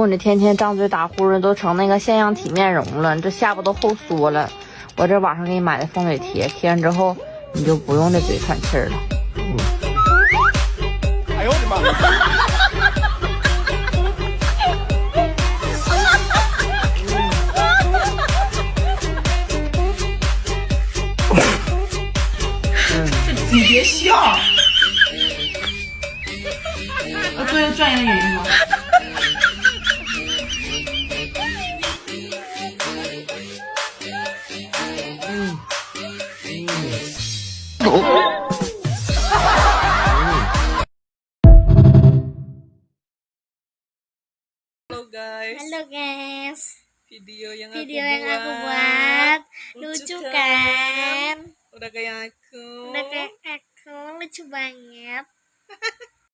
不你天天张嘴打呼噜都成那个腺样体面容了，你这下巴都后缩了。我这网上给你买的风水贴，贴上之后你就不用这嘴喘气儿了。哎呦我的妈！你别笑。对专业的原因吗？Halo guys, Video yang aku buat lucu kan? Udah kayak aku. Udah kayak aku lucu banget.